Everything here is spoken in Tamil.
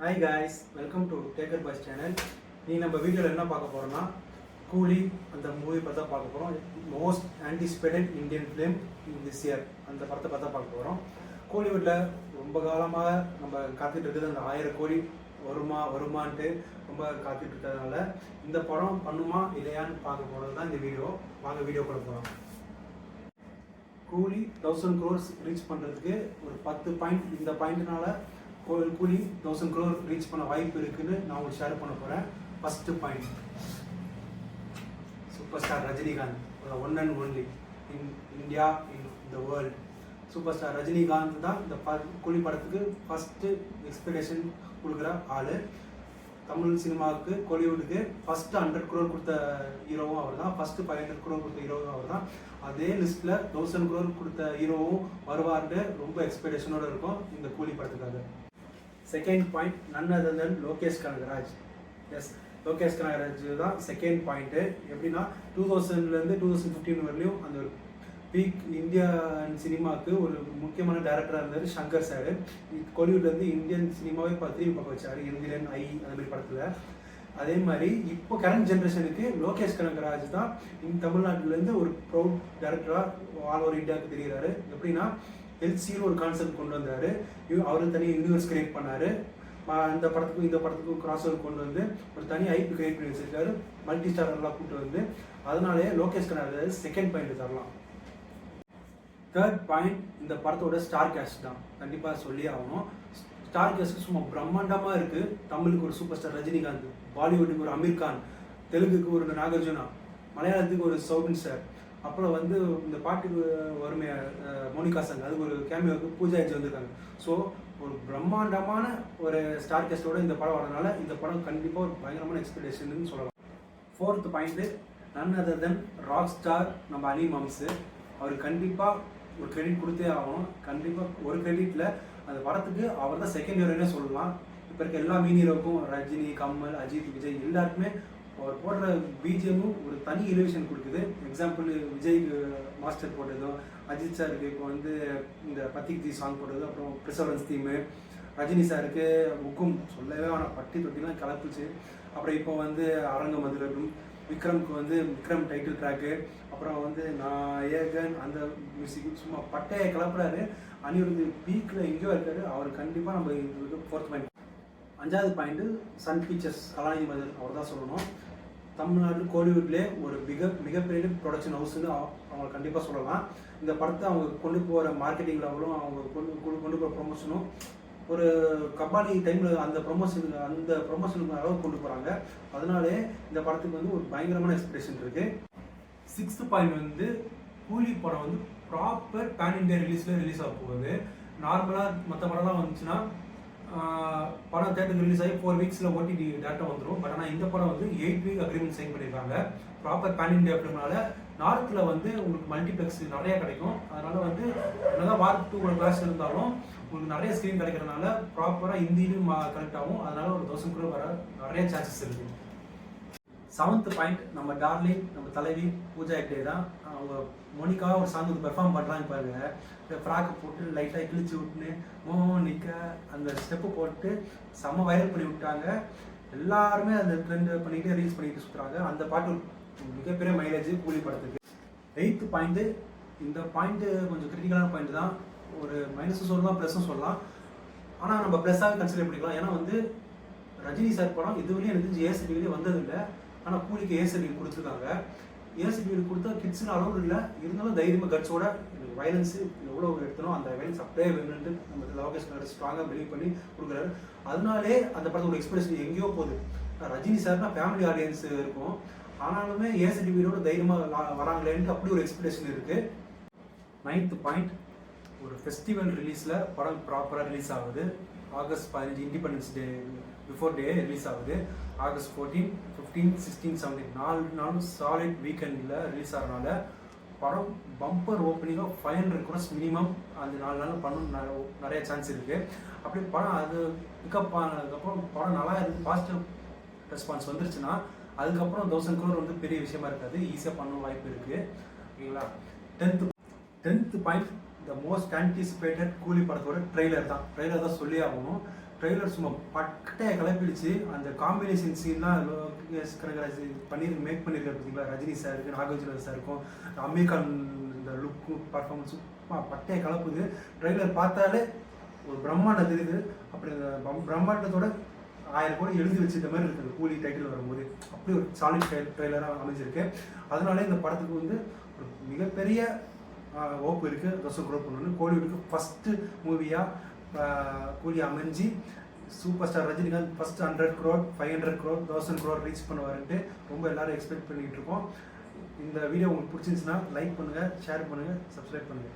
Hi guys, welcome to Taker Bus channel. நீ நம்ம வீடியோவில் என்ன பார்க்க போகிறோம்னா கூலி அந்த மூவி பார்த்தா பார்க்க போகிறோம். Most anticipated Indian film in this year அந்த படத்தை பார்த்தா பார்க்க போகிறோம். கோலிவுட்டில் ரொம்ப காலமாக நம்ம காத்துட்டு இருக்குது அந்த 1000 கோடி வருமான்ட்டு ரொம்ப காத்துட்டு இருக்கிறதுனால இந்த படம் பண்ணுமா இல்லையான்னு பார்க்க போகிறது தான் இந்த வீடியோ. வாங்க வீடியோ கூட போகலாம். கூலி 1000 crores ரீச் பண்ணுறதுக்கு ஒரு 10 பாயிண்ட், இந்த பாயிண்ட்னால கூலி 1000 crore ரீச் பண்ண வாய்ப்பு இருக்குன்னு நான் உங்களுக்கு ஷேர் பண்ண போகிறேன். First point, super star Rajinikanth, one and only in India, in the world. Super star Rajinikanth தான் இந்த கூலி படத்துக்கு ஃபஸ்ட்டு எக்ஸ்பெக்டேஷன் கொடுக்குற ஆள். தமிழ் சினிமாவுக்கு கோலிவுட்டுக்கு ஃபஸ்ட்டு 100 crore கொடுத்த ஹீரோவும் அவர் தான், ஃபஸ்ட்டு 500 crore கொடுத்த ஹீரோவும் அவர் தான். அதே லிஸ்ட்டில் 1000 crore கொடுத்த ஹீரோவும் வருவார்னு ரொம்ப எக்ஸ்பெக்டேஷனோடு இருக்கும் இந்த கூலி படத்துக்காக. செகண்ட் பாயிண்ட், நன் அதர் தென் லோகேஷ் கனகராஜ். எஸ், லோகேஷ் கனகராஜ் தான் செகண்ட் பாயிண்ட்டு. எப்படின்னா 2000லேருந்து 2015 வரலையும் அந்த ஒரு பீக் இந்தியன் சினிமாவுக்கு ஒரு முக்கியமான டேரக்டராக இருந்தார் சங்கர் சார். கோலிவுட்லேருந்து இந்தியன் சினிமாவே திரும்பி பார்க்க வச்சார், எந்திரன், ஐ அந்த மாதிரி படத்தில். அதே மாதிரி இப்போ கரண்ட் ஜென்ரேஷனுக்கு லோகேஷ் கனகராஜ் தான் தமிழ்நாட்டிலேருந்து ஒரு ப்ரௌட் டேரக்டராக ஆல் ஓவர் இந்தியாவுக்கு தெரிகிறாரு. எப்படின்னா எல்சின்னு ஒரு கான்செப்ட் கொண்டு வந்தார், அவரு தனி யூனிவர்ஸ் கிரியேட் பண்ணார். அந்த படத்துக்கும் இந்த படத்துக்கும் கிராஸ் ஓவர் கொண்டு வந்து ஒரு தனி ஐபி கிரியேட் பண்ணி வச்சிருக்காரு, மல்டி ஸ்டாரெல்லாம் கூப்பிட்டு வந்து. அதனாலேயே லோகேஷ் கனகராஜ் செகண்ட் பாயிண்ட் தரலாம். தேர்ட் பாயிண்ட், இந்த படத்தோட ஸ்டார் கேஸ்ட் தான் கண்டிப்பாக சொல்லி ஆகணும். ஸ்டார் கேஸ்ட் சும்மா பிரம்மாண்டமாக இருக்குது. தமிழுக்கு ஒரு சூப்பர் ஸ்டார் ரஜினிகாந்த், பாலிவுட்டுக்கு ஒரு அமீர் கான், தெலுங்குக்கு ஒரு நாகார்ஜுனா, மலையாளத்துக்கு ஒரு சௌபின் சார், அப்புறம் வந்து இந்த பாட்டுக்கு வறுமையா மோனிகா சங், அதுக்கு ஒரு கேமியோவுக்கு பூஜா ஹெஜ் வந்திருக்காங்க. ஸோ ஒரு பிரம்மாண்டமான ஒரு ஸ்டார் கேஸ்டோட இந்த படம் வரதுனால இந்த படம் கண்டிப்பாக ஒரு பயங்கரமான எக்ஸ்பெக்டேஷன் சொல்லலாம். ஃபோர்த் பாயிண்ட்டு, நன் அதர் தென் ராக் ஸ்டார் நம்ம அலி மாம்ஸு. அவர் கண்டிப்பாக ஒரு கிரெடிட் கொடுத்தே ஆகணும். கண்டிப்பாக ஒரு கிரெடிட்டில் அந்த படத்துக்கு அவர் தான் செகண்ட் ஹீரோனே சொல்லலாம். இப்போ இருக்க எல்லா மீன் ஹீரோக்கும், ரஜினி, கமல், அஜித், விஜய் எல்லாருக்குமே அவர் போடுற பிஜிஎம்மும் ஒரு தனி எலிவேஷன் கொடுக்குது. எக்ஸாம்பிள் விஜய்க்கு மாஸ்டர் போட்டதும், அஜித் சாருக்கு இப்போ வந்து இந்த பத்திக் சாங் போட்டது, அப்புறம் ப்ரிசர்வன்ஸ் தீமு, ரஜினி சாருக்கு முக்கும் சொல்லவே வேணாம், பட்டி தொட்டிலாம் கலப்புச்சு. அப்புறம் இப்போ வந்து அரங்க மதுரகம், விக்ரம்க்கு வந்து விக்ரம் டைட்டில் ட்ராக்கு, அப்புறம் வந்து நாயகன் அந்த மியூசிக் சும்மா பட்டையை கிளப்புறாரு. அனிருத் பீக்கில் எங்கேயோ இருக்காரு. அவர் கண்டிப்பாக நம்ம இதுக்கு ஃபோர்த் பாயிண்ட். அஞ்சாவது பாயிண்ட்டு, சன் பிக்சர்ஸ் கலாநிதி மதன் அவர் தான் சொல்லணும். தமிழ்நாடு கோலிவுட்லேயே ஒரு மிகப்பெரிய ப்ரொடக்ஷன் ஹவுஸ்ன்னு அவங்க கண்டிப்பாக சொல்லலாம். இந்த படத்தை அவங்க கொண்டு போகிற மார்க்கெட்டிங் லெவலும், அவங்க கொண்டு போகிற ப்ரொமோஷனும் ஒரு கபாலி டைமில் அந்த ப்ரொமோஷனுக்கு அளவுக்கு கொண்டு போகிறாங்க. அதனாலே இந்த படத்துக்கு வந்து ஒரு பயங்கரமான எக்ஸ்பெக்டேஷன் இருக்குது. சிக்ஸ்த் பாயிண்ட் வந்து கூலி படம் வந்து ப்ராப்பர் பேன் இண்டியா ரிலீஸ் ஆக போகுது. நார்மலாக மற்ற படம்லாம் வந்துச்சுன்னா படம் தேட்டருக்கு ரிலீஸ் ஆகி 4 வீக்ஸில் ஓடிடி டேட்டா வந்துடும். பட் ஆனால் இந்த படம் வந்து 8 வீக் அக்ரிமெண்ட் சைன் பண்ணியிருக்காங்க. ப்ராப்பர் பேன் இண்டியா அப்படினால நார்த்தில் வந்து உங்களுக்கு மல்டிப்ளெக்ஸ் நிறையா கிடைக்கும். அதனால் வந்து என்னதான் வாரத்துக்கு 2 கிளாஸ் இருந்தாலும் உங்களுக்கு நிறைய ஸ்க்ரீன் கிடைக்கிறதுனால ப்ராப்பராக ஹிந்தியிலும் கனெக்ட் ஆகும். அதனால் ஒரு 1000 crore வர நிறைய சான்சஸ் இருக்குது. செவன்த் பாயிண்ட், நம்ம டார்லிங், நம்ம தலைவி பூஜா ஹெக்டே தான். அவங்க மோனிகா ஒரு சாங் பெர்ஃபார்ம் பண்ணுறாங்க பாருங்க. ஃப்ராக்கை போட்டு லைட்டாக கிழிச்சு விட்டுன்னு மோனிகா அந்த ஸ்டெப்பு போட்டு செம்ம வைரல் பண்ணி விட்டாங்க. எல்லாருமே அந்த ட்ரெண்ட் பண்ணிக்கிட்டு ரீல்ஸ் பண்ணிக்கிட்டு சுற்றுறாங்க. அந்த பாட்டு மிகப்பெரிய மைலேஜ் கூலி படத்துக்கு. எயித்து பாயிண்ட்டு, இந்த பாயிண்ட்டு கொஞ்சம் கிரிட்டிக்கலான பாயிண்ட் தான். ஒரு மைனஸும் சொல்லலாம், ப்ளஸும் சொல்லலாம். ஆனால் நம்ம ப்ளஸ்ஸாக கன்சிடர் பண்ணிக்கலாம். ஏன்னா வந்து ரஜினி சார் படம் இதுவரையும் எனக்கு தெரிஞ்சு ஏசிடிவிலே வந்ததில்லை. ஆனால் கூலிக்கு ஏசிடிவி கொடுத்துருக்காங்க. ஏசிடிவி கொடுத்தா கிட்ஸுன்னு அளவு இல்லை, இருந்தாலும் தைரியமாக கட்ஸோட வயலன்ஸு எவ்வளோ எடுத்தனோ அந்த வயலன்ஸ் அப்படியே வேணும்ட்டு நம்ம லோகேஷ் கனகராஜ் ஸ்ட்ராங்காக பிலீவ் பண்ணி கொடுக்குறாரு. அதனாலே அந்த படத்தோட எக்ஸ்பெக்டேஷன் எங்கேயோ போகுது. ரஜினி சார்னா ஃபேமிலி ஆடியன்ஸ் இருக்கும், ஆனாலுமே ஏசிடிவியோட தைரியமாக வராங்களேன்ட்டு அப்படி ஒரு எக்ஸ்பெக்டேஷன் இருக்குது. நைன்த் பாயிண்ட், ஒரு ஃபெஸ்டிவல் ரிலீஸில் படம் ப்ராப்பராக ரிலீஸ் ஆகுது. ஆகஸ்ட் 15 இண்டிபெண்டன்ஸ் டே பிஃபோர் டே ரிலீஸ் ஆகுது. ஆகஸ்ட் 14, 15, 16, 17 4 நாளும் சாலிட் வீக்கெண்டில் ரிலீஸ் ஆகிறதுனால படம் பம்பர் ஓப்பனிங்காக 500 crores மினிமம் அந்த 4 நாள் பண்ணணும் நிறைய சான்ஸ் இருக்குது. அப்படி படம் அது பிக்கப் ஆனதுக்கப்புறம் படம் நல்லா இருக்குது, பாசிட்டிவ் ரெஸ்பான்ஸ் வந்துருச்சுன்னா அதுக்கப்புறம் 1000 crore வந்து பெரிய விஷயமா இருக்காது, ஈஸியாக பண்ண வாய்ப்பு இருக்குது. ஓகேங்களா. Tenth point, the most anticipated கூலி படத்தோட ட்ரெய்லர் தான் சொல்லி ஆகணும். ட்ரெய்லர் சும்மா பட்டையை கிளப்பிடுச்சு. அந்த காம்பினேஷன் சீன்லாம் லோகேஷ் கனகராஜ் மேக் பண்ணியிருக்காரு பார்த்தீங்களா, ரஜினி சாருக்கு, நாகார்ஜுன சாருக்கும், அமீர் கான் இந்த லுக்கு பர்ஃபார்மன்ஸ் சும்மா பட்டையை கலப்புது. ட்ரெய்லர் பார்த்தாலே ஒரு பிரம்மாண்டம் தெரியுது. அப்படி அந்த பிரம்மாண்டத்தோட 1000 கோடி எழுதி வச்சிருந்த மாதிரி இருக்குது கூலி டைட்டில் வரும்போது. அப்படி ஒரு சாலிட் ட்ரெய்லராக அமைஞ்சிருக்கு. அதனால இந்த படத்துக்கு வந்து ஒரு மிகப்பெரிய ஓப்பு இருக்குது. தோசை க்ரோ பண்ணணும்னு கோலிவுட்டுக்கு ஃபஸ்ட்டு மூவியாக கூலி அமைஞ்சு super star Rajinikanth first 100 crore 500 crore 1000 crore reach பண்ணுவாருன்ட்டு ரொம்ப எல்லாரும் எக்ஸ்பெக்ட் பண்ணிகிட்டு இருக்கோம். இந்த வீடியோ உங்களுக்கு பிடிச்சிருந்துச்சுன்னா லைக் பண்ணுங்கள், ஷேர் பண்ணுங்கள், சப்ஸ்கிரைப் பண்ணுங்கள்.